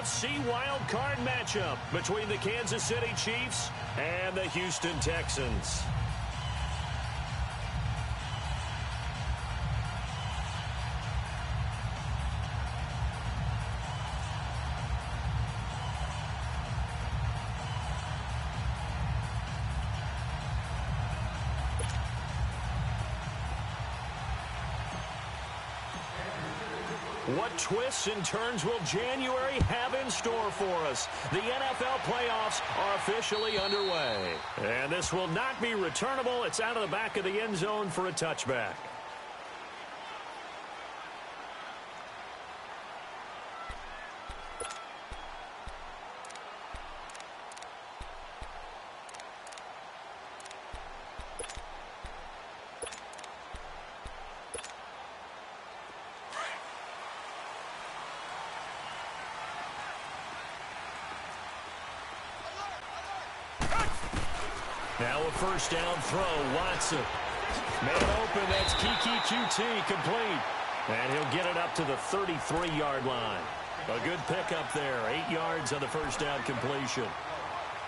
NFC wildcard matchup between the Kansas City Chiefs and the Houston Texans. What twists and turns will January have in store for us? The NFL playoffs are officially underway. And this will not be returnable. It's out of the back of the end zone for a touchback. Now a first down throw, Watson. Man open, that's Kiki QT, complete. And he'll get it up to the 33-yard line. A good pickup there, 8 yards on the first down completion.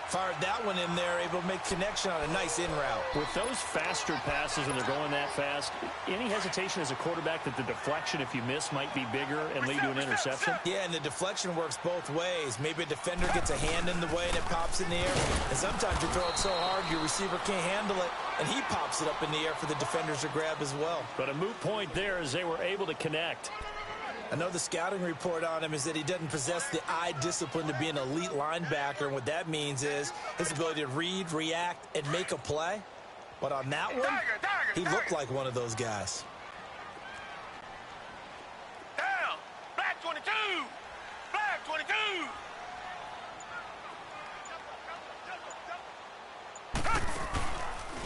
Fired that one in there, able to make connection on a nice in route. With those faster passes when they're going that fast, any hesitation as a quarterback that the deflection, if you miss, might be bigger and lead to an interception? Yeah, and the deflection works both ways. Maybe a defender gets a hand in the way and it pops in the air. And sometimes you throw it so hard your receiver can't handle it, and he pops it up in the air for the defenders to grab as well. But a moot point there as they were able to connect. I know the scouting report on him is that he doesn't possess the eye discipline to be an elite linebacker. And what that means is his ability to read, react, and make a play. But on that one, he looked like one of those guys. Down! Black 22! Black 22!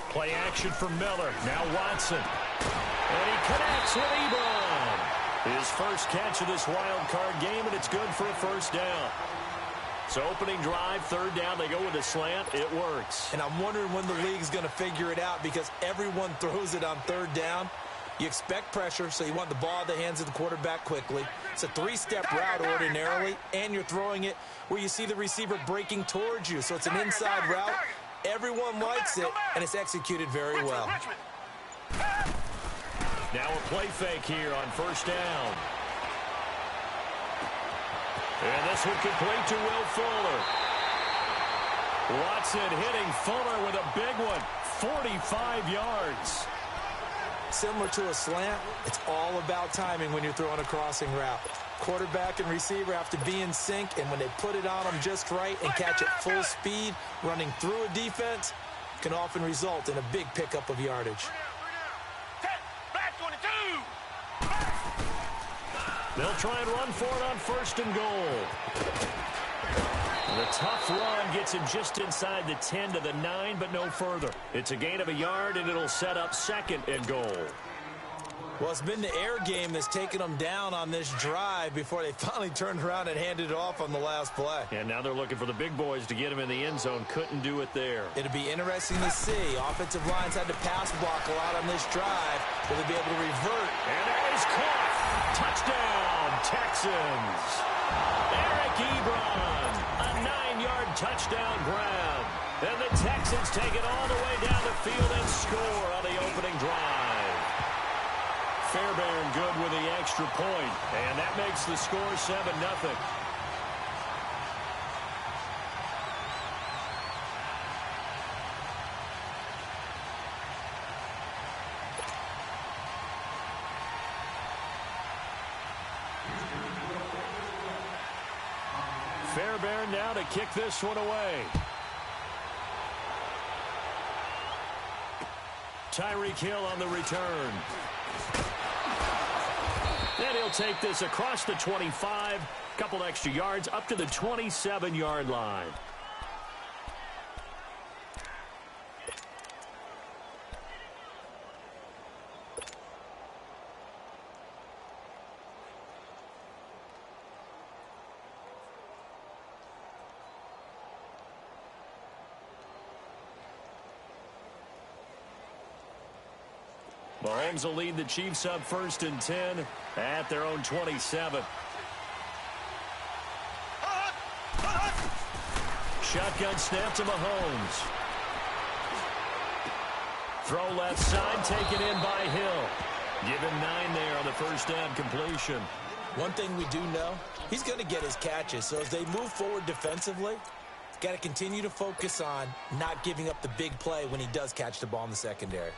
Play action for Miller. Now Watson. And he connects with Ebron. His first catch of this wild card game, and it's good for a first down. So opening drive, third down, they go with a slant. It works. And I'm wondering when the league's going to figure it out because everyone throws it on third down. You expect pressure, so you want the ball in the hands of the quarterback quickly. It's a three-step route ordinarily, and you're throwing it where you see the receiver breaking towards you. So it's an inside route. Everyone likes it, and it's executed very well. Now a play fake here on first down. And this one complete to Will Fuller. Watson hitting Fuller with a big one. 45 yards. Similar to a slant, it's all about timing when you're throwing a crossing route. Quarterback and receiver have to be in sync, and when they put it on them just right and catch it full speed, running through a defense can often result in a big pickup of yardage. They'll try and run for it on first and goal. The tough run gets him just inside the 10 to the 9, but no further. It's a gain of a yard, and it'll set up second and goal. Well, it's been the air game that's taken them down on this drive before they finally turned around and handed it off on the last play. And now they're looking for the big boys to get him in the end zone. Couldn't do it there. It'll be interesting to see. Offensive lines had to pass block a lot on this drive. Will they be able to revert? And that is caught. Touchdown, Texans. Eric Ebron, a 9-yard touchdown grab. And the Texans take it all the way down the field and score on the opening drive. Fairbairn good with the extra point, and that makes the score 7-0. Fairbairn now to kick this one away. Tyreek Hill on the return. And he'll take this across the 25, couple extra yards, up to the 27-yard line. Mahomes will lead the Chiefs up first and 10 at their own 27. shotgun snap to Mahomes. Throw left side, taken in by Hill. Give him 9 there on the first down completion. One thing we do know, he's going to get his catches. So as they move forward defensively, got to continue to focus on not giving up the big play when he does catch the ball in the secondary.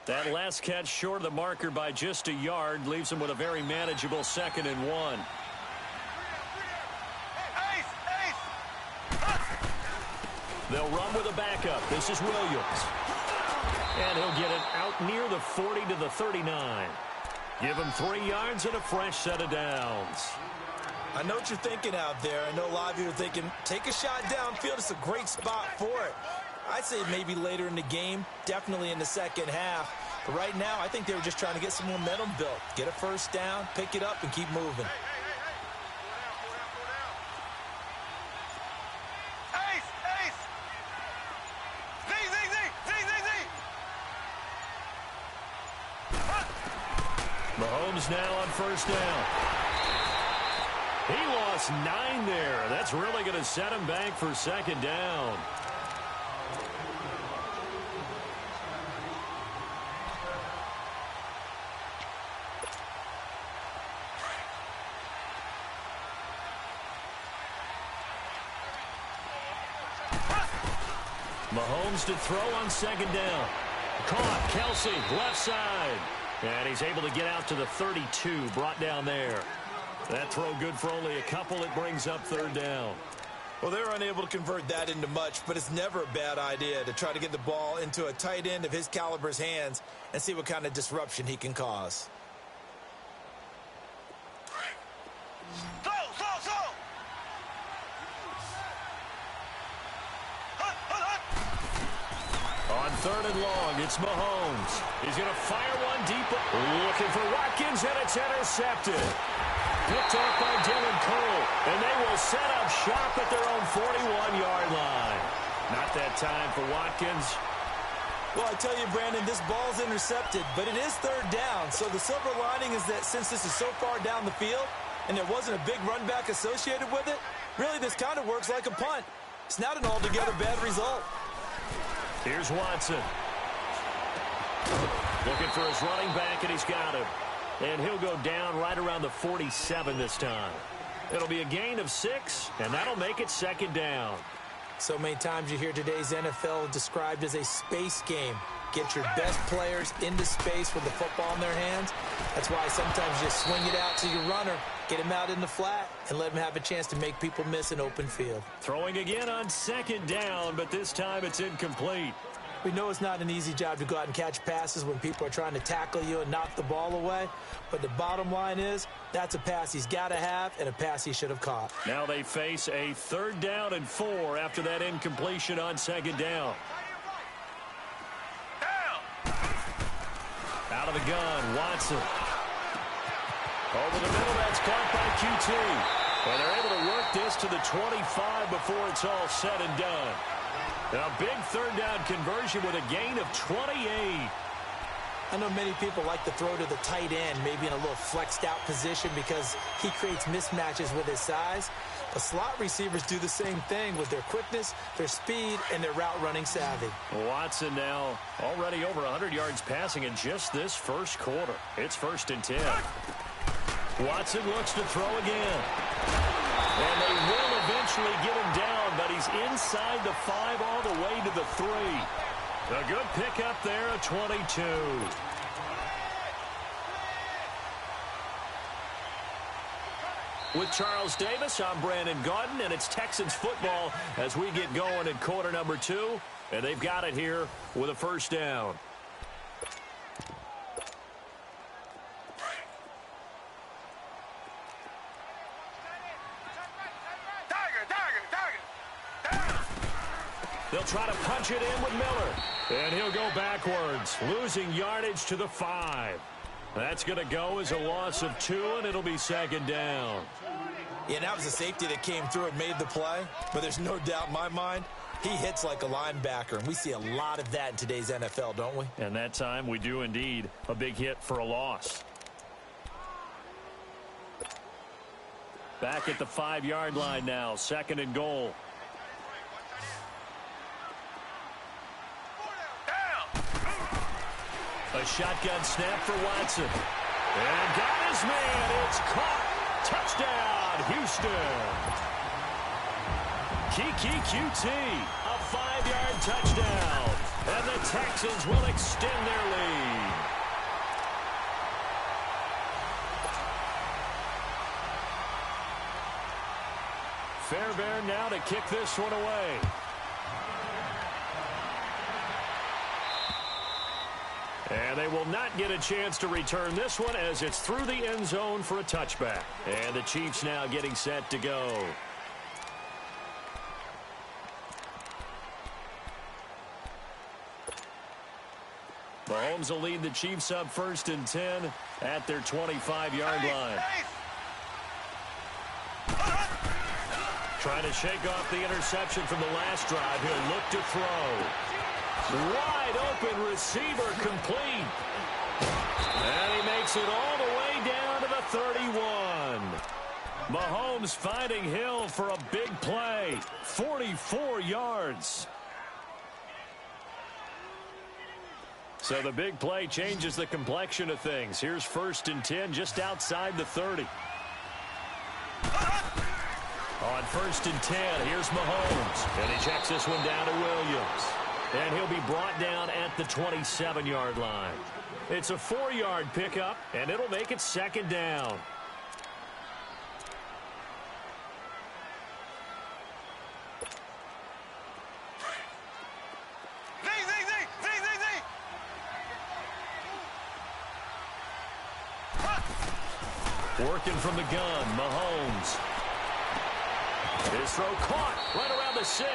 That last catch short of the marker by just a yard leaves him with a very manageable 2nd and 1. They'll run with a backup. This is Williams. And he'll get it out near the 40 to the 39. Give him 3 yards and a fresh set of downs. I know what you're thinking out there. I know a lot of you are thinking, take a shot downfield. It's a great spot for it. I'd say maybe later in the game, definitely in the second half. But right now, I think they were just trying to get some momentum built. Get a first down, pick it up, and keep moving. Mahomes now on first down. He lost 9 there. That's really going to set him back for 2nd down. Mahomes to throw on 2nd down. Caught. Kelsey, left side. And he's able to get out to the 32, brought down there. That throw good for only a couple. It brings up 3rd down. Well, they're unable to convert that into much, but it's never a bad idea to try to get the ball into a tight end of his caliber's hands and see what kind of disruption he can cause. On 3rd and long, it's Mahomes. He's going to fire one deep. Looking for Watkins, and it's intercepted. Picked off by Dylan Cole, and they will set up shop at their own 41-yard line. Not that time for Watkins. Well, I tell you, Brandon, this ball's intercepted, but it is 3rd down. So the silver lining is that since this is so far down the field and there wasn't a big run back associated with it, really this kind of works like a punt. It's not an altogether bad result. Here's Watson. Looking for his running back, and he's got him. And he'll go down right around the 47 this time. It'll be a gain of 6, and that'll make it 2nd down. So many times you hear today's NFL described as a space game. Get your best players into space with the football in their hands. That's why sometimes you just swing it out to your runner, get him out in the flat, and let him have a chance to make people miss an open field. Throwing again on 2nd down, but this time it's incomplete. We know it's not an easy job to go out and catch passes when people are trying to tackle you and knock the ball away. But the bottom line is, that's a pass he's got to have and a pass he should have caught. Now they face a 3rd down and 4 after that incompletion on 2nd down. Out of the gun, Watson. Over the middle, that's caught by QT. And they're able to work this to the 25 before it's all said and done. A big 3rd down conversion with a gain of 28. I know many people like to throw to the tight end, maybe in a little flexed out position because he creates mismatches with his size. But slot receivers do the same thing with their quickness, their speed, and their route running savvy. Watson now already over 100 yards passing in just this first quarter. It's 1st and 10. Watson looks to throw again. And they will eventually get him down, but he's inside the 5 all the way to the 3. A good pickup there, a 22. With Charles Davis, I'm Brandon Gaudin, and it's Texans football as we get going in quarter number 2. And they've got it here with a 1st down. They'll try to punch it in with Miller. And he'll go backwards, losing yardage to the 5. That's going to go as a loss of 2, and it'll be 2nd down. Yeah, that was a safety that came through and made the play. But there's no doubt in my mind, he hits like a linebacker. And we see a lot of that in today's NFL, don't we? And that time we do indeed. A big hit for a loss. Back at the 5-yard line now, 2nd and goal. A shotgun snap for Watson. And got his man. It's caught. Touchdown, Houston. Kiki QT, a 5-yard touchdown. And the Texans will extend their lead. Fairbairn now to kick this one away. And they will not get a chance to return this one as it's through the end zone for a touchback. And the Chiefs now getting set to go. Mahomes will lead the Chiefs up 1st and 10 at their 25-yard line. Trying to shake off the interception from the last drive. He'll look to throw. Wide open receiver complete. And he makes it all the way down to the 31. Mahomes finding Hill for a big play. 44 yards. So the big play changes the complexion of things. Here's 1st and 10 just outside the 30. On 1st and 10, here's Mahomes. And he checks this one down to Williams. And he'll be brought down at the 27-yard line. It's a 4-yard pickup, and it'll make it 2nd down. Working from the gun, Mahomes. His throw caught right around the 6.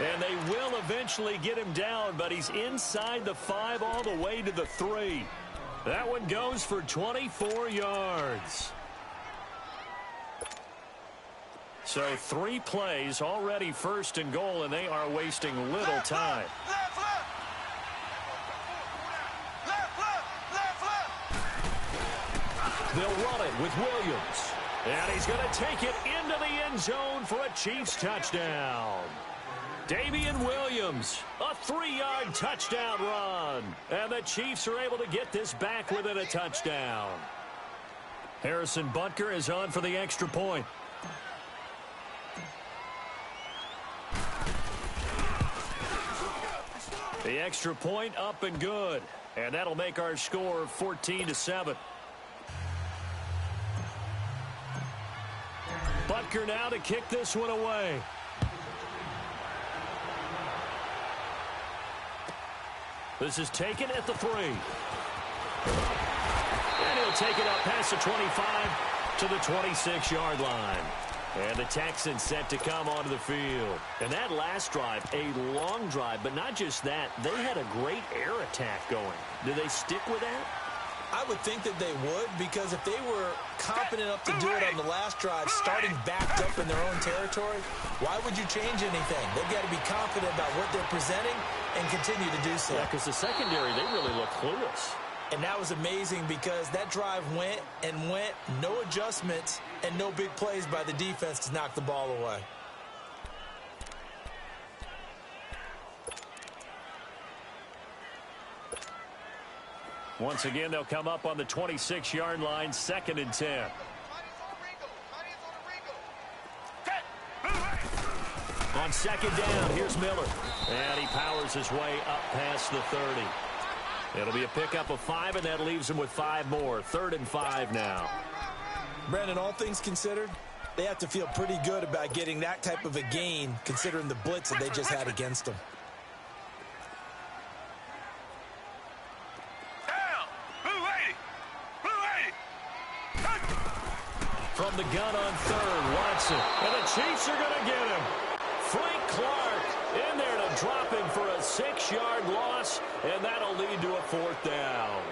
And they will eventually get him down, but he's inside the 5 all the way to the 3. That one goes for 24 yards. So 3 plays already 1st and goal, and they are wasting little time. They'll run it with Williams. And he's going to take it into the end zone for a Chiefs touchdown. Damian Williams, a 3-yard touchdown run. And the Chiefs are able to get this back within a touchdown. Harrison Butker is on for the extra point. The extra point up and good. And that'll make our score 14-7. Butker now to kick this one away. This is taken at the 3. And he'll take it up past the 25 to the 26-yard line. And the Texans set to come onto the field. And that last drive, a long drive, but not just that. They had a great air attack going. Do they stick with that? I would think that they would, because if they were confident enough to do it on the last drive, starting backed up in their own territory, why would you change anything? They've got to be confident about what they're presenting and continue to do so. Yeah, because the secondary, they really look clueless. And that was amazing because that drive went and went, no adjustments, and no big plays by the defense to knock the ball away. Once again, they'll come up on the 26-yard line, 2nd and 10. On 2nd down, here's Miller. And he powers his way up past the 30. It'll be a pickup of 5, and that leaves him with 5 more. 3rd and 5 now. Brandon, all things considered, they have to feel pretty good about getting that type of a gain, considering the blitz that they just had against them. From the gun on 3rd, Watson. And the Chiefs are going to get him. Frank Clark in there to drop him for a 6-yard loss, and that'll lead to a 4th down.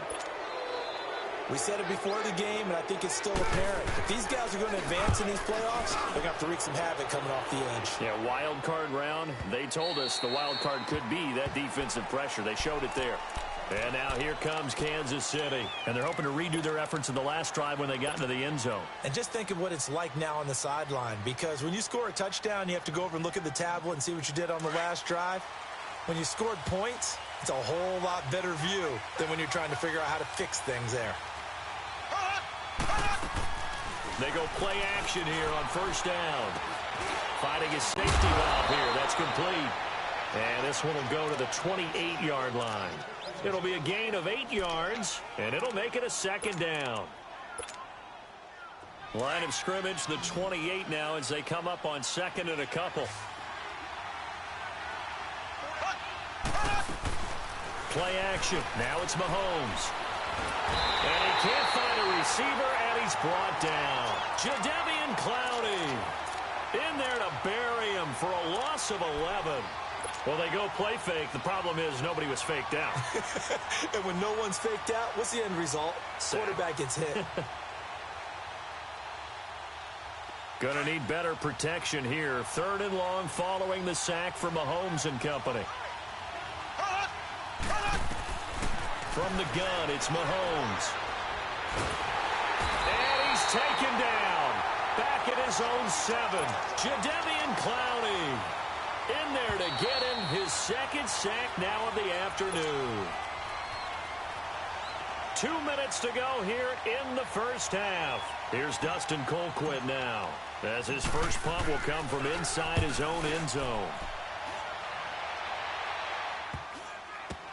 We said it before the game, and I think it's still apparent. If these guys are going to advance in these playoffs, they're going to have to wreak some havoc coming off the edge. Yeah, wild card round. They told us the wild card could be that defensive pressure. They showed it there. And now here comes Kansas City. And they're hoping to redo their efforts in the last drive when they got into the end zone. And just think of what it's like now on the sideline, because when you score a touchdown, you have to go over and look at the tablet and see what you did on the last drive. When you scored points, it's a whole lot better view than when you're trying to figure out how to fix things there. They go play action here on first down. Fighting his safety valve here. That's complete. And this one will go to the 28-yard line. It'll be a gain of 8 yards, and it'll make it a second down. Line of scrimmage, the 28 now as they come up on second and a couple. Play action. Now it's Mahomes. And he can't find a receiver, and he's brought down. Jadeveon Clowney in there to bury him for a loss of 11. Well, they go play fake. The problem is nobody was faked out. And when no one's faked out, what's the end result? Quarterback gets hit. Gonna need better protection here. Third and long following the sack from Mahomes and company. From the gun, it's Mahomes. And he's taken down. Back at his own 7. Jadeveon Clowney in there to get him his second sack now of the afternoon. 2 minutes to go here in the first half. Here's Dustin Colquitt now, as his first punt will come from inside his own end zone.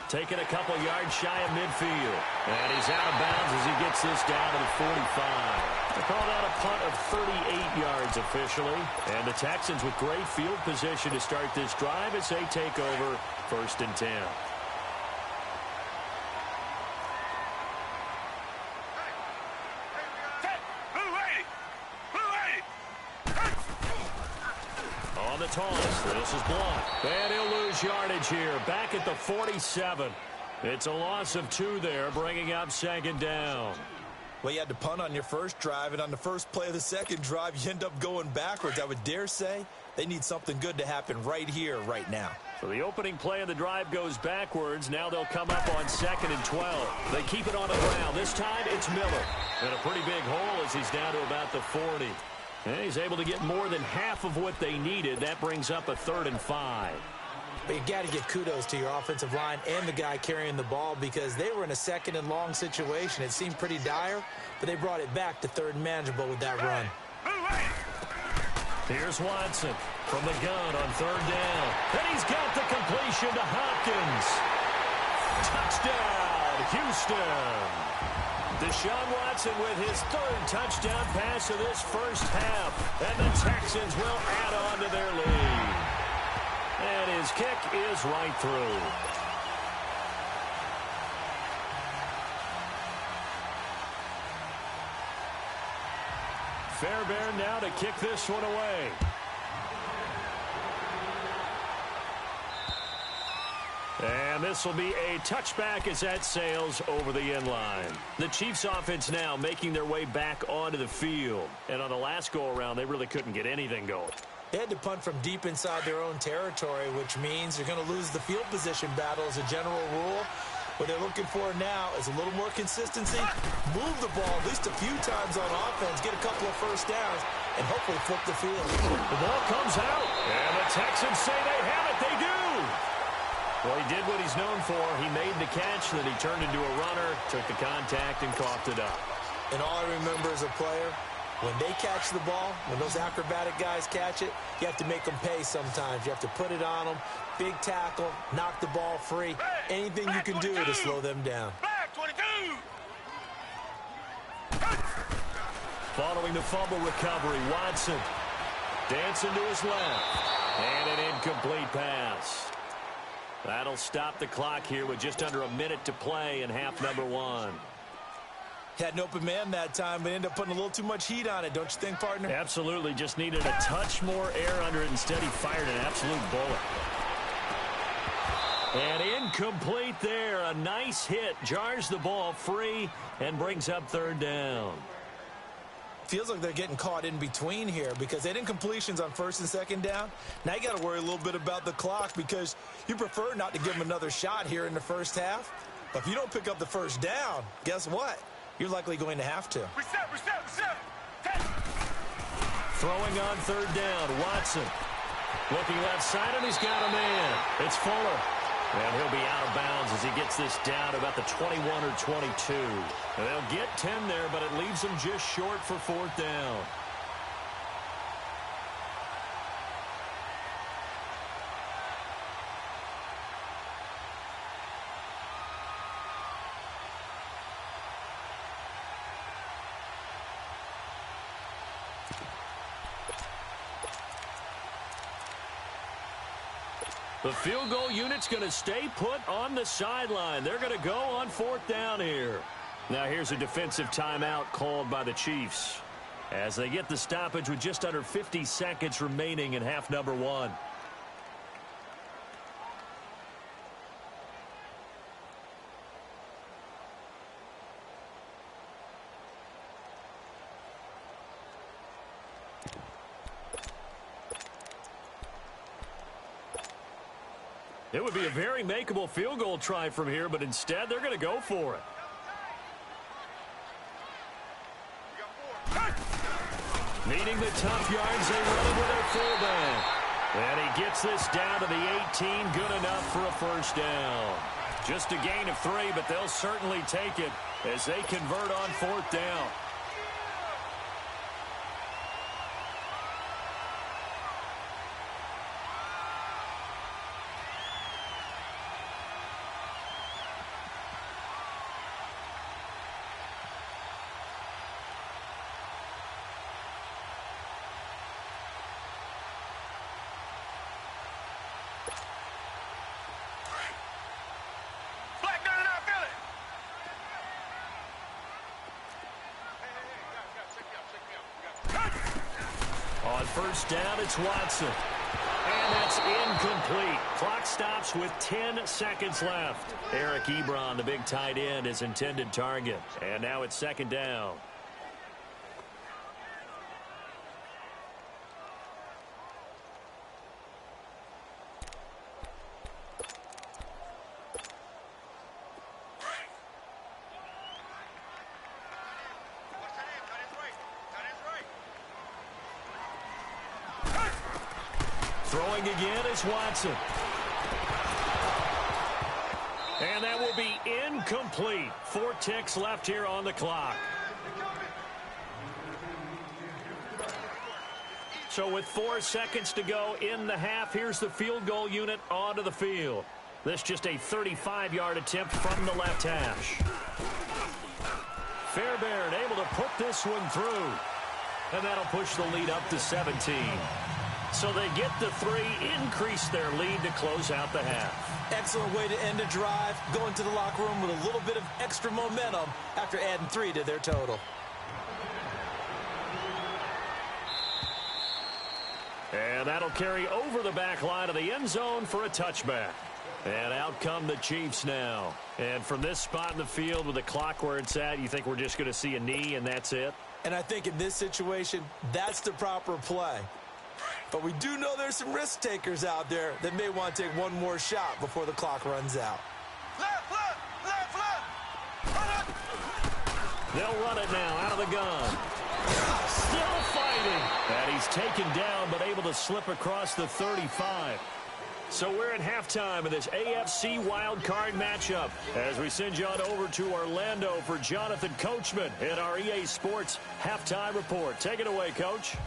Taking a couple yards shy of midfield. And he's out of bounds as he gets this down to the 45. They call that a punt of 38 yards officially. And the Texans with great field position to start this drive as they take over first and 10. On the toss, this is blocked. And he'll lose yardage here, back at the 47. It's a loss of 2 there, bringing up second down. Well, you had to punt on your first drive, and on the first play of the second drive, you end up going backwards. I would dare say they need something good to happen right here, right now. So the opening play of the drive goes backwards. Now they'll come up on second and 12. They keep it on the ground. This time it's Miller. And a pretty big hole as he's down to about the 40. And he's able to get more than half of what they needed. That brings up a 3rd and 5. But you got to give kudos to your offensive line and the guy carrying the ball, because they were in a second and long situation. It seemed pretty dire, but they brought it back to 3rd and manageable with that run. Here's Watson from the gun on 3rd down. And he's got the completion to Hopkins. Touchdown, Houston. Deshaun Watson with his 3rd touchdown pass of this first half. And the Texans will add on to their lead. And his kick is right through. Fairbairn now to kick this one away. And this will be a touchback as that sails over the end line. The Chiefs offense now making their way back onto the field. And on the last go-around, they really couldn't get anything going. They had to punt from deep inside their own territory, which means they're going to lose the field position battle as a general rule. What they're looking for now is a little more consistency, move the ball at least a few times on offense, get a couple of first downs, and hopefully flip the field. The ball comes out, and the Texans say they have it. They do. Well, he did what he's known for. He made the catch, then he turned into a runner, took the contact, and coughed it up. And all I remember as a player, when they catch the ball, when those acrobatic guys catch it, you have to make them pay sometimes. You have to put it on them, big tackle, knock the ball free. Anything you can do to slow them down. Following the fumble recovery, Watson dancing to his left. And an incomplete pass. That'll stop the clock here with just under a minute to play in half number 1. Had an open man that time, but ended up putting a little too much heat on it, don't you think, partner? Absolutely. Just needed a touch more air under it. Instead, he fired an absolute bullet. And incomplete there. A nice hit. Jars the ball free and brings up 3rd down. Feels like they're getting caught in between here because they didn't completions on 1st and 2nd down. Now you got to worry a little bit about the clock because you prefer not to give them another shot here in the first half. If you don't pick up the first down, guess what? You're likely going to have to. Reset. Throwing on third down, Watson. Looking left side, and he's got a man. It's Fuller. And he'll be out of bounds as he gets this down about the 21 or 22. And they'll get 10 there, but it leaves them just short for fourth down. The field goal unit's going to stay put on the sideline. They're going to go on fourth down here. Now here's a defensive timeout called by the Chiefs as they get the stoppage with just under 50 seconds remaining in half number one. It would be a very makeable field goal try from here, but instead they're going to go for it. Needing the tough yards, they run it with their fullback. And he gets this down to the 18, good enough for a first down. Just a gain of 3, but they'll certainly take it as they convert on fourth down. On first down, it's Watson. And that's incomplete. Clock stops with 10 seconds left. Eric Ebron, the big tight end, is intended target. And now it's second down. Throwing again is Watson. And that will be incomplete. 4 ticks left here on the clock. So with 4 seconds to go in the half, here's the field goal unit onto the field. This just a 35-yard attempt from the left hash. Fairbairn able to put this one through. And that'll push the lead up to 17. So they get the 3, increase their lead to close out the half. Excellent way to end a drive, going to the locker room with a little bit of extra momentum after adding 3 to their total. And that'll carry over the back line of the end zone for a touchback. And out come the Chiefs now. And from this spot in the field with the clock where it's at, you think we're just going to see a knee and that's it? And I think in this situation, that's the proper play. But we do know there's some risk takers out there that may want to take one more shot before the clock runs out. Left. They'll run it now out of the gun. Still fighting. And he's taken down but able to slip across the 35. So we're at halftime of this AFC wildcard matchup as we send you on over to Orlando for Jonathan Coachman in our EA Sports Halftime Report. Take it away, Coach.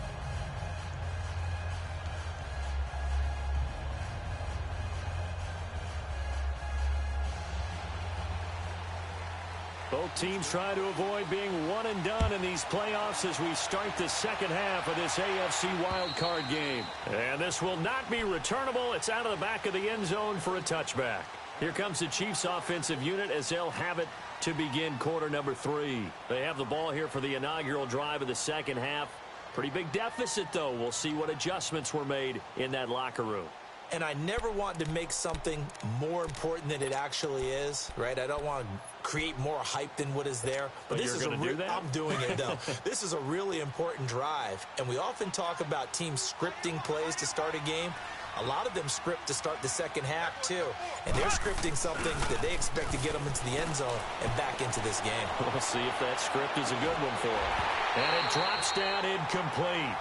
Both teams trying to avoid being one and done in these playoffs as we start the second half of this AFC wildcard game. And this will not be returnable. It's out of the back of the end zone for a touchback. Here comes the Chiefs offensive unit as they'll have it to begin quarter number 3. They have the ball here for the inaugural drive of the second half. Pretty big deficit, though. We'll see what adjustments were made in that locker room. And I never want to make something more important than it actually is, right? I don't want to create more hype than what is there. But this is do that? I'm doing it, though. This is a really important drive. And we often talk about teams scripting plays to start a game. A lot of them script to start the second half, too. And they're scripting something that they expect to get them into the end zone and back into this game. We'll see if that script is a good one for them. And it drops down incomplete.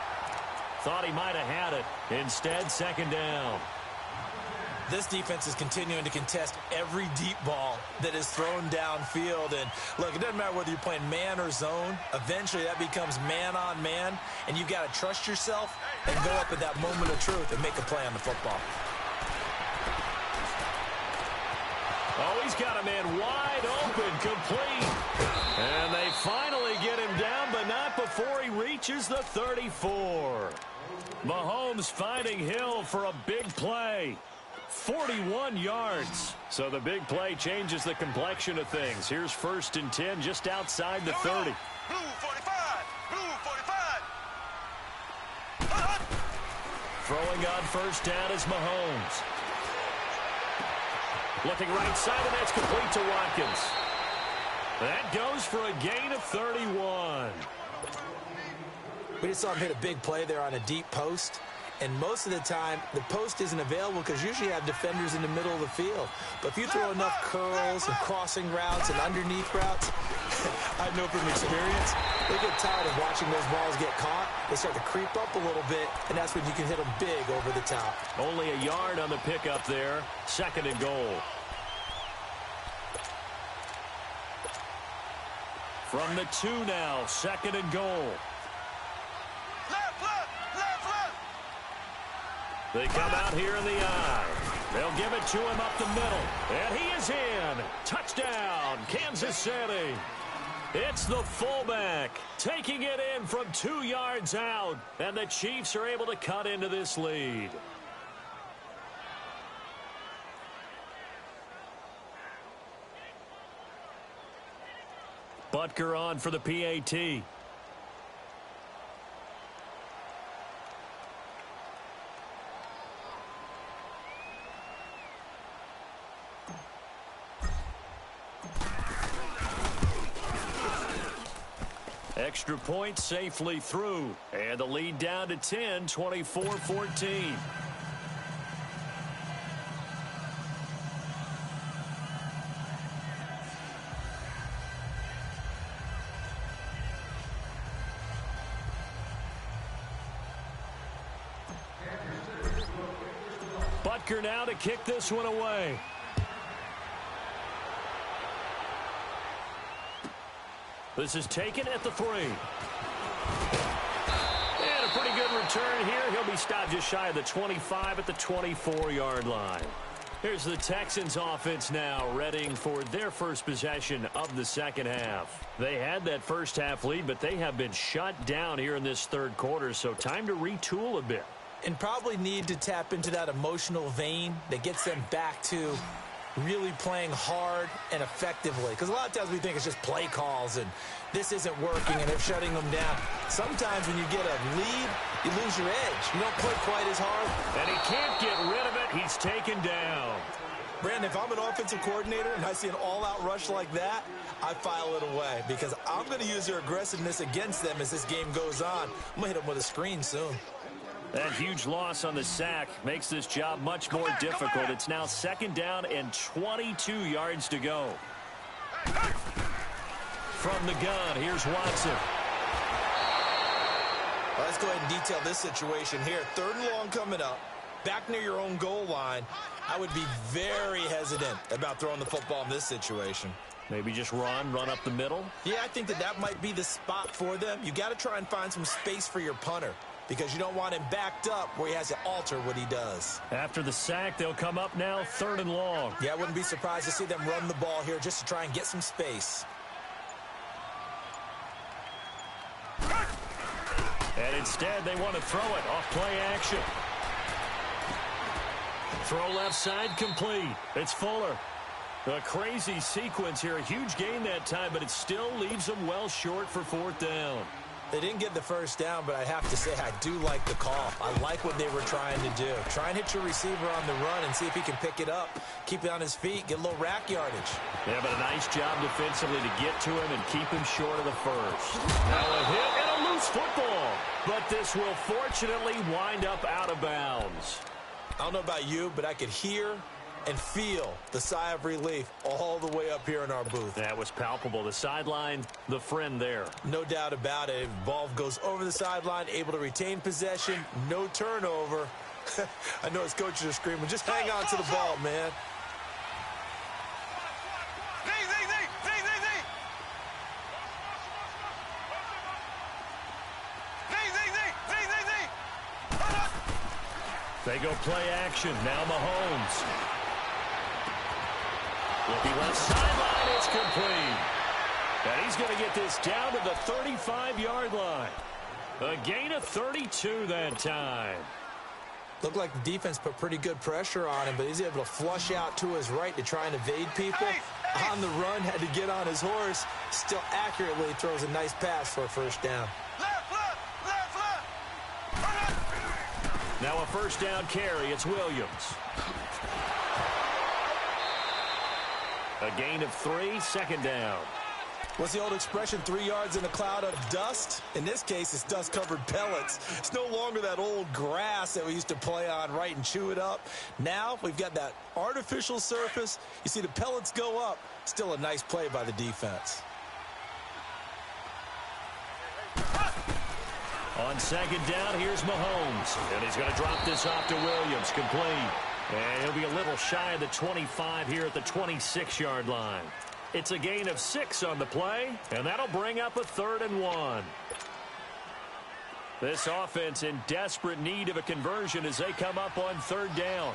Thought he might have had it. Instead, second down. This defense is continuing to contest every deep ball that is thrown downfield. And, look, it doesn't matter whether you're playing man or zone. Eventually, that becomes man on man. And you've got to trust yourself and go up at that moment of truth and make a play on the football. Oh, he's got a man wide open, complete. And they finally get him down, but not before he reaches the 34. Mahomes finding Hill for a big play. 41 yards. So the big play changes the complexion of things. Here's 1st and 10 just outside the 30. Blue 45. Blue 45. Throwing on first down is Mahomes. Looking right side, and that's complete to Watkins. That goes for a gain of 31. We just saw him hit a big play there on a deep post. And most of the time, the post isn't available because usually you have defenders in the middle of the field. But if you throw enough curls and crossing routes and underneath routes, I know from experience, they get tired of watching those balls get caught. They start to creep up a little bit, and that's when you can hit them big over the top. Only a yard on the pickup there. 2nd and goal. From the 2 now, 2nd and goal. They come out here in the I. They'll give it to him up the middle. And he is in. Touchdown, Kansas City. It's the fullback taking it in from 2 yards out. And the Chiefs are able to cut into this lead. Butker on for the PAT. Extra point safely through. And the lead down to 10, 24-14. Butker now to kick this one away. This is taken at the 3. And a pretty good return here. He'll be stopped just shy of the 25 at the 24-yard line. Here's the Texans offense now, readying for their first possession of the second half. They had that first half lead, but they have been shut down here in this third quarter, so time to retool a bit. And probably need to tap into that emotional vein that gets them back to really playing hard and effectively. Because a lot of times we think it's just play calls and this isn't working and they're shutting them down. Sometimes when you get a lead, you lose your edge. You don't play quite as hard. And he can't get rid of it. He's taken down. Brandon, if I'm an offensive coordinator and I see an all-out rush like that, I file it away because I'm going to use their aggressiveness against them as this game goes on. I'm going to hit them with a screen soon. That huge loss on the sack makes this job much more difficult. It's now 2nd down and 22 yards to go. From the gun, here's Watson. Well, let's go ahead and detail this situation here. 3rd and long coming up. Back near your own goal line. I would be very hesitant about throwing the football in this situation. Maybe just run up the middle? Yeah, I think that might be the spot for them. You got to try and find some space for your punter, because you don't want him backed up where he has to alter what he does. After the sack, they'll come up now 3rd and long. Yeah, I wouldn't be surprised to see them run the ball here just to try and get some space. And instead, they want to throw it off play action. Throw left side complete. It's Fuller. A crazy sequence here. A huge gain that time, but it still leaves them well short for 4th down. They didn't get the first down, but I have to say I do like the call. I like what they were trying to do. Try and hit your receiver on the run and see if he can pick it up, keep it on his feet, get a little rack yardage. Yeah, but a nice job defensively to get to him and keep him short of the first. Now a hit and a loose football. But this will fortunately wind up out of bounds. I don't know about you, but I could hear and feel the sigh of relief all the way up here in our booth. That was palpable. The sideline, the friend there. No doubt about it. Ball goes over the sideline, able to retain possession, no turnover. I know his coaches are screaming, just hang on to the ball, man. They go play action. Now Mahomes. Looking left sideline, it's complete. And he's going to get this down to the 35-yard line. A gain of 32 that time. Looked like the defense put pretty good pressure on him, but he's able to flush out to his right to try and evade people. On the run, had to get on his horse. Still accurately throws a nice pass for a first down. Now a first down carry. It's Williams. A gain of 3, second down. What's the old expression, 3 yards in a cloud of dust? In this case, it's dust-covered pellets. It's no longer that old grass that we used to play on, right, and chew it up. Now we've got that artificial surface. You see the pellets go up. Still a nice play by the defense. On second down, here's Mahomes. And he's going to drop this off to Williams. Complete. And he'll be a little shy of the 25 here at the 26-yard line. It's a gain of 6 on the play, and that'll bring up a 3rd and 1. This offense in desperate need of a conversion as they come up on 3rd down.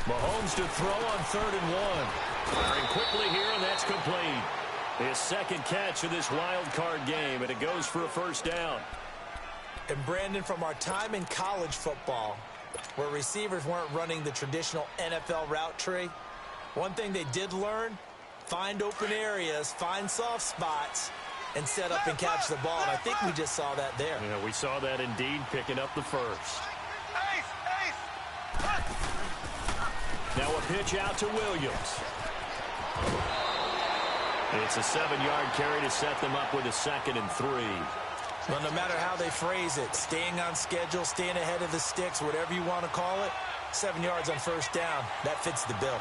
Mahomes to throw on 3rd and 1. Firing quickly here, and that's complete. His second catch of this wild card game, and it goes for a first down. And Brandon, from our time in college football, where receivers weren't running the traditional NFL route tree, one thing they did learn, find open areas, find soft spots, and set up and catch the ball. And I think we just saw that there. Yeah, we saw that indeed, picking up the first. Now a pitch out to Williams. It's a 7-yard carry to set them up with a 2nd and 3. Well, no matter how they phrase it, staying on schedule, staying ahead of the sticks, whatever you want to call it, 7 yards on first down, that fits the bill.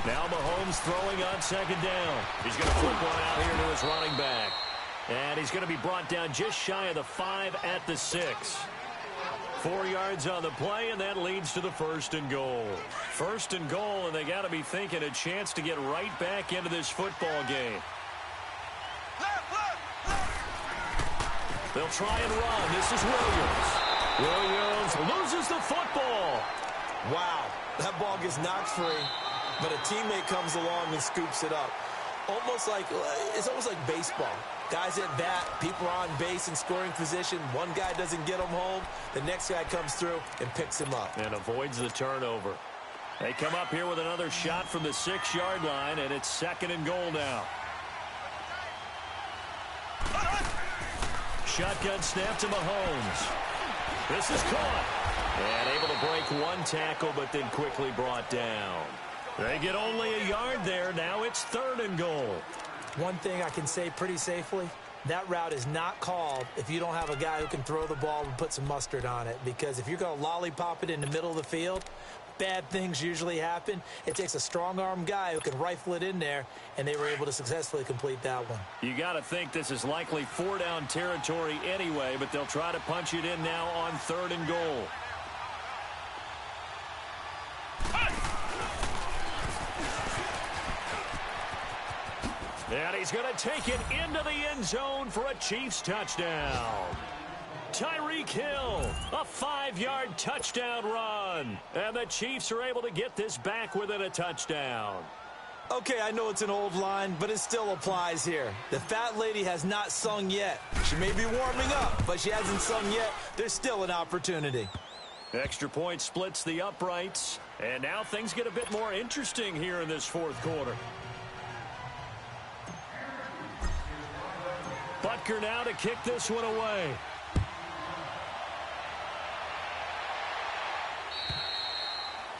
Now Mahomes throwing on second down. He's going to flip one out here to his running back. And he's going to be brought down just shy of the 5 at the 6. 4 yards on the play, and that leads to the 1st and goal. 1st and goal, and they got to be thinking a chance to get right back into this football game. They'll try and run. This is Williams. Williams loses the football. Wow, that ball gets knocked free, but a teammate comes along and scoops it up. It's almost like baseball. Guys at bat, people are on base in scoring position. One guy doesn't get him home. The next guy comes through and picks him up. And avoids the turnover. They come up here with another shot from the 6-yard line, and it's 2nd and goal now. Shotgun snap to Mahomes. This is caught. And able to break one tackle, but then quickly brought down. They get only a yard there. Now it's 3rd and goal. One thing I can say pretty safely, that route is not called if you don't have a guy who can throw the ball and put some mustard on it. Because if you're going to lollipop it in the middle of the field, bad things usually happen. It takes a strong-arm guy who can rifle it in there, and they were able to successfully complete that one. You got to think this is likely 4-down territory anyway, but they'll try to punch it in now on 3rd and goal. And he's going to take it into the end zone for a Chiefs touchdown. Tyreek Hill, a 5-yard touchdown run. And the Chiefs are able to get this back within a touchdown. Okay, I know it's an old line, but it still applies here. The fat lady has not sung yet. She may be warming up, but she hasn't sung yet. There's still an opportunity. Extra point splits the uprights. And now things get a bit more interesting here in this fourth quarter. Butker now to kick this one away.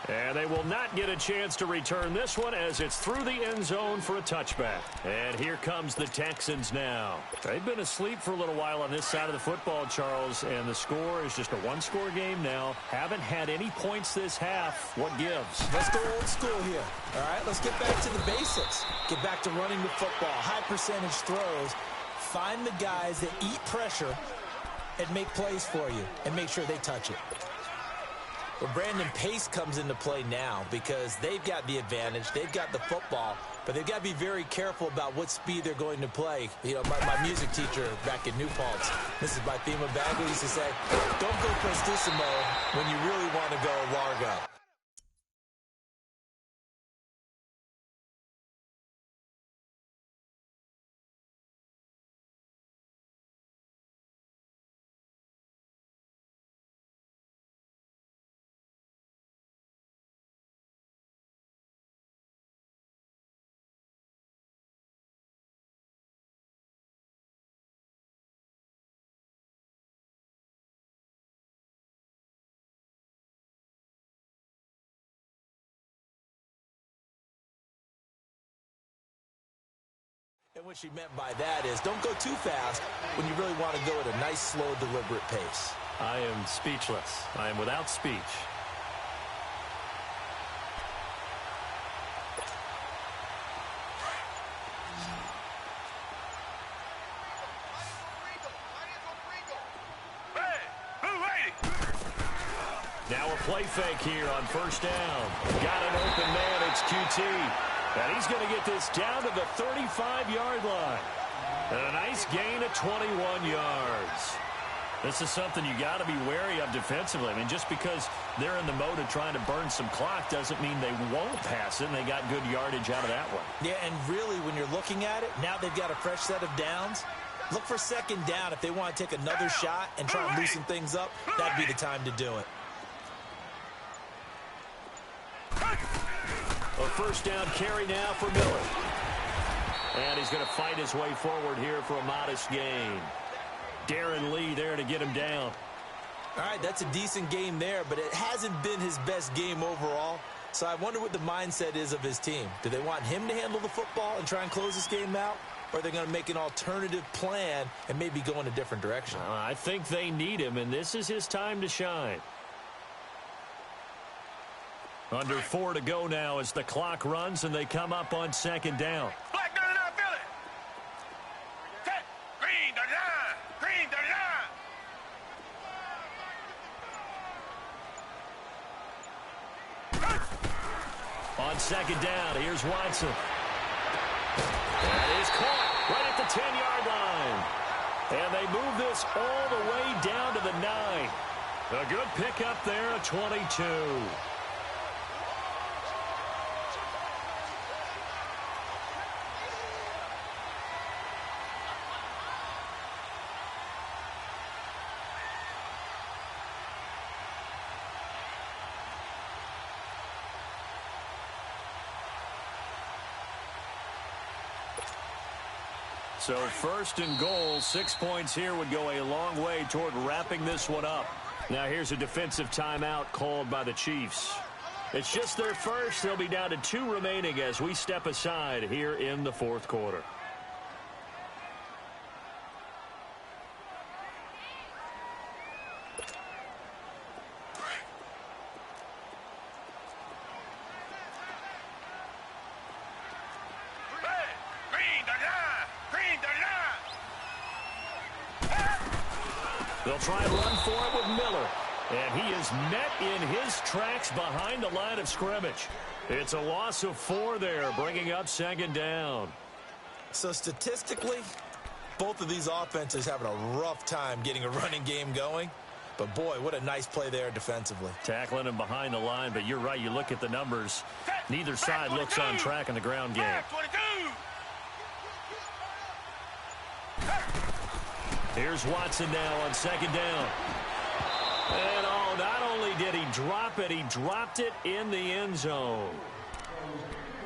And they will not get a chance to return this one as it's through the end zone for a touchback. And here comes the Texans now. They've been asleep for a little while on this side of the football, Charles, and the score is just a one-score game now. Haven't had any points this half. What gives? Let's go old school here. All right, let's get back to the basics. Get back to running the football, high percentage throws. Find the guys that eat pressure and make plays for you and make sure they touch it. Well, Brandon, pace comes into play now because they've got the advantage. They've got the football, but they've got to be very careful about what speed they're going to play. You know, my music teacher back in New Paltz, Mrs. Bythema Bagley, used to say, don't go prestissimo when you really want to go largo. And what she meant by that is don't go too fast when you really want to go at a nice, slow, deliberate pace. I am speechless. I am without speech. Now a play fake here on first down. Got an open man. It's QT. And he's going to get this down to the 35-yard line. And a nice gain of 21 yards. This is something you got to be wary of defensively. I mean, just because they're in the mode of trying to burn some clock doesn't mean they won't pass it, and they got good yardage out of that one. Yeah, and really, when you're looking at it, now they've got a fresh set of downs. Look for second down. If they want to take another shot and try and loosen things up, that'd be the time to do it. A first down carry now for Miller. And he's going to fight his way forward here for a modest gain. Darren Lee there to get him down. All right, that's a decent game there, but it hasn't been his best game overall. So I wonder what the mindset is of his team. Do they want him to handle the football and try and close this game out? Or are they going to make an alternative plan and maybe go in a different direction? I think they need him, and this is his time to shine. Under 4 to go now as the clock runs and they come up on second down. Black 39, Philly. Set. Green 39. Green 39. On second down, here's Watson. That is caught right at the 10-yard line. And they move this all the way down to the 9. A good pickup there, a 22. So first and goal, 6 points here would go a long way toward wrapping this one up. Now here's a defensive timeout called by the Chiefs. It's just their first. They'll be down to 2 remaining as we step aside here in the fourth quarter. They'll try and run for it with Miller. And he is met in his tracks behind the line of scrimmage. It's a loss of 4 there, bringing up second down. So statistically, both of these offenses having a rough time getting a running game going. But, boy, what a nice play there defensively. Tackling him behind the line, but you're right. You look at the numbers. Neither side looks on track in the ground game. Here's Watson now on second down. And, oh, not only did drop it. He dropped it in the end zone.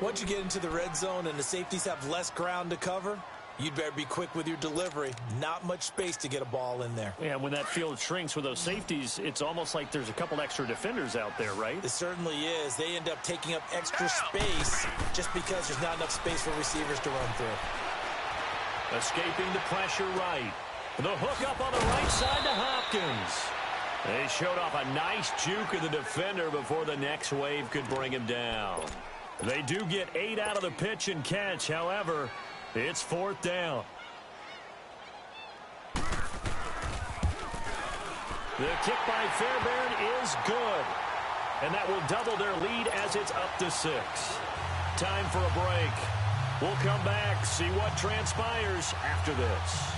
Once you get into the red zone and the safeties have less ground to cover, you'd better be quick with your delivery. Not much space to get a ball in there. Yeah, when that field shrinks with those safeties, it's almost like there's a couple extra defenders out there, right? It certainly is. They end up taking up extra space just because there's not enough space for receivers to run through. Escaping the pressure right. The hook up on the right side to Hopkins. They showed off a nice juke of the defender before the next wave could bring him down. They do get 8 out of the pitch and catch. However, it's 4th down. The kick by Fairbairn is good. And that will double their lead as it's up to 6. Time for a break. We'll come back, see what transpires after this.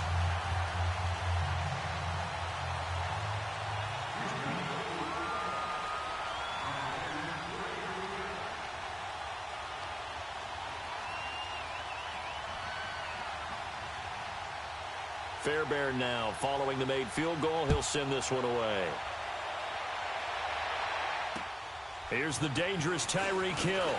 Fairbairn now following the made field goal. He'll send this one away. Here's the dangerous Tyreek Hill.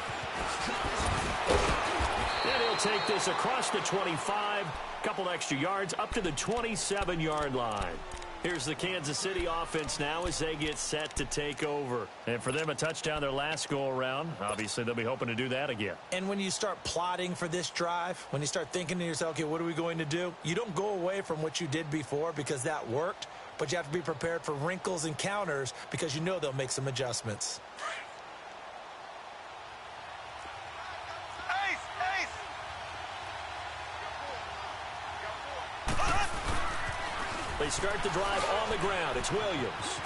And he'll take this across the 25. Couple extra yards up to the 27-yard line. Here's the Kansas City offense now as they get set to take over. And for them, a touchdown their last go-around. Obviously, they'll be hoping to do that again. And when you start plotting for this drive, when you start thinking to yourself, okay, what are we going to do? You don't go away from what you did before because that worked, but you have to be prepared for wrinkles and counters because you know they'll make some adjustments. They start the drive on the ground. It's Williams.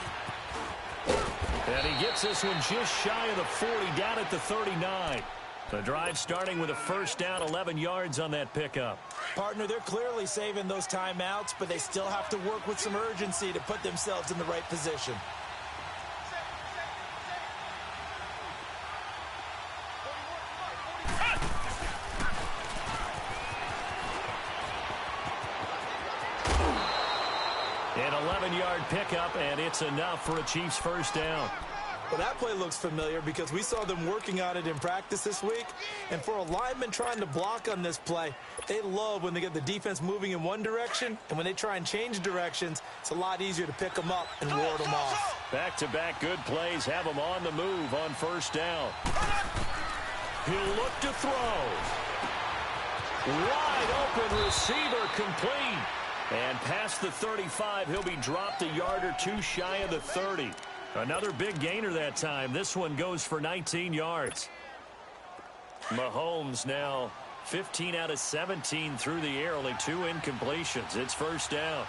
And he gets this one just shy of the 40, down at the 39. The drive starting with a first down, 11 yards on that pickup. Partner, they're clearly saving those timeouts, but they still have to work with some urgency to put themselves in the right position. An 11-yard pickup, and it's enough for a Chiefs first down. Well, that play looks familiar because we saw them working on it in practice this week. And for a lineman trying to block on this play, they love when they get the defense moving in one direction. And when they try and change directions, it's a lot easier to pick them up and ward them off. Back-to-back good plays have them on the move on first down. He'll look to throw. Wide open receiver complete. And past the 35, he'll be dropped a yard or two shy of the 30. Another big gainer that time. This one goes for 19 yards. Mahomes now 15 out of 17 through the air, only 2 incompletions. It's first down.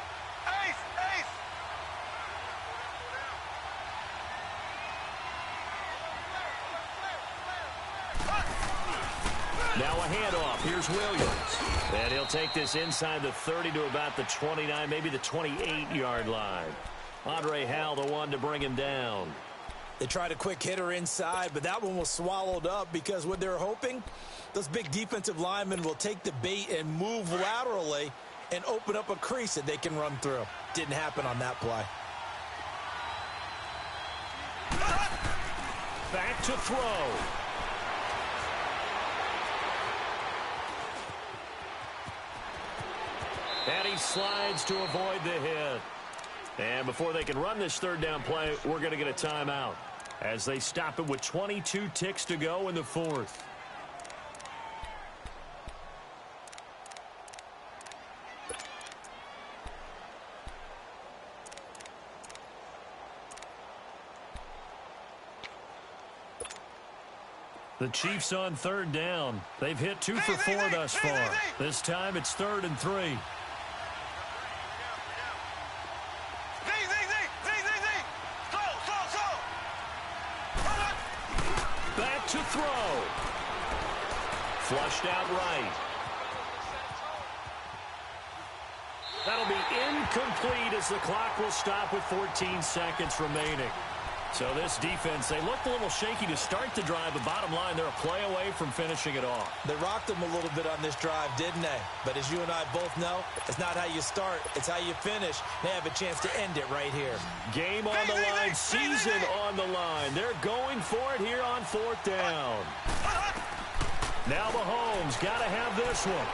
Now a handoff. Here's Williams. And he'll take this inside the 30 to about the 29, maybe the 28-yard line. Andre Howell, the one to bring him down. They tried a quick hitter inside, but that one was swallowed up because what they're hoping, those big defensive linemen will take the bait and move laterally and open up a crease that they can run through. Didn't happen on that play. Back to throw. And he slides to avoid the hit. And before they can run this third down play, we're going to get a timeout as they stop it with 22 ticks to go in the fourth. The Chiefs on third down. They've hit 2 for 4 thus far. This time it's 3rd and 3. Back to throw. Flushed out right. That'll be incomplete as the clock will stop with 14 seconds remaining. So this defense, they looked a little shaky to start the drive, but bottom line, they're a play away from finishing it off. They rocked them a little bit on this drive, didn't they? But as you and I both know, it's not how you start, it's how you finish. They have a chance to end it right here. Game on the line, season on the line. They're going for it here on 4th down. Now Mahomes got to have this one.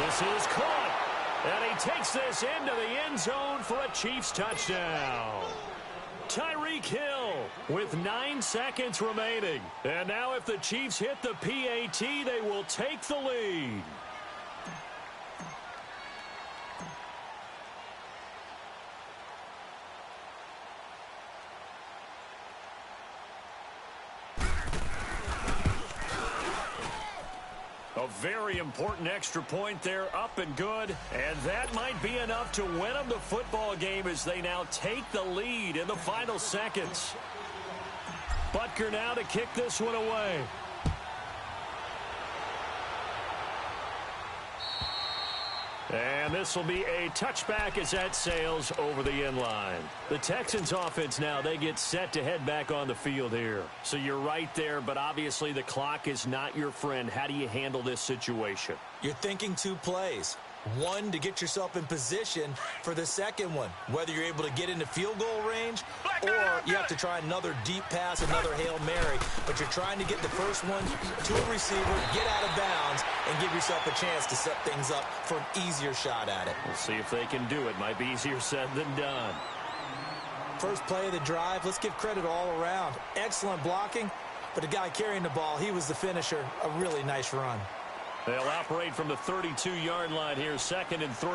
This is caught. And he takes this into the end zone for a Chiefs touchdown. Tyreek Hill with 9 seconds remaining. And now if the Chiefs hit the PAT, they will take the lead. A very important extra point there, up and good. And that might be enough to win them the football game as they now take the lead in the final seconds. Butker now to kick this one away. And this will be a touchback as that sails over the end line. The Texans offense now, they get set to head back on the field here. So you're right there, but obviously the clock is not your friend. How do you handle this situation? You're thinking 2 plays. One, to get yourself in position for the second one, whether you're able to get into field goal range or you have to try another deep pass, another Hail Mary. But you're trying to get the first one to a receiver, get out of bounds, and give yourself a chance to set things up for an easier shot at it. We'll see if they can do it. Might be easier said than done. First play of the drive, let's give credit all around. Excellent blocking, but the guy carrying the ball, he was the finisher. A really nice run. They'll operate from the 32-yard line here, 2nd and 3.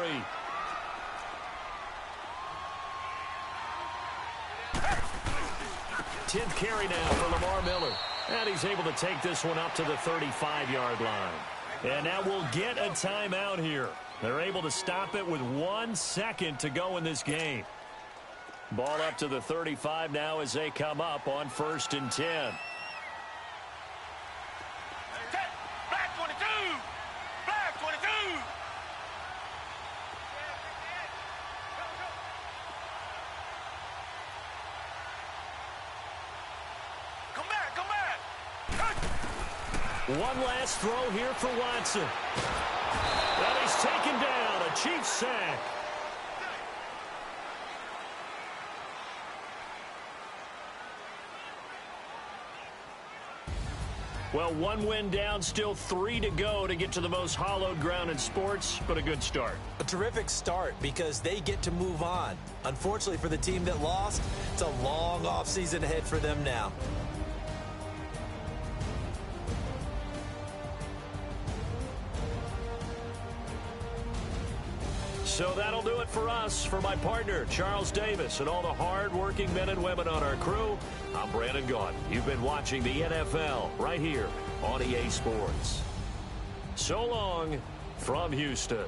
Tenth carry now for Lamar Miller. And he's able to take this one up to the 35-yard line. And now we'll get a timeout here. They're able to stop it with 1 second to go in this game. Ball up to the 35 now as they come up on 1st and 10. One last throw here for Watson. And he's taken down, a Chiefs sack. Well, 1 win down, still 3 to go to get to the most hallowed ground in sports, but a good start. A terrific start because they get to move on. Unfortunately for the team that lost, it's a long offseason ahead for them now. So that'll do it for us. For my partner, Charles Davis, and all the hard-working men and women on our crew, I'm Brandon Gaudin. You've been watching the NFL right here on EA Sports. So long from Houston.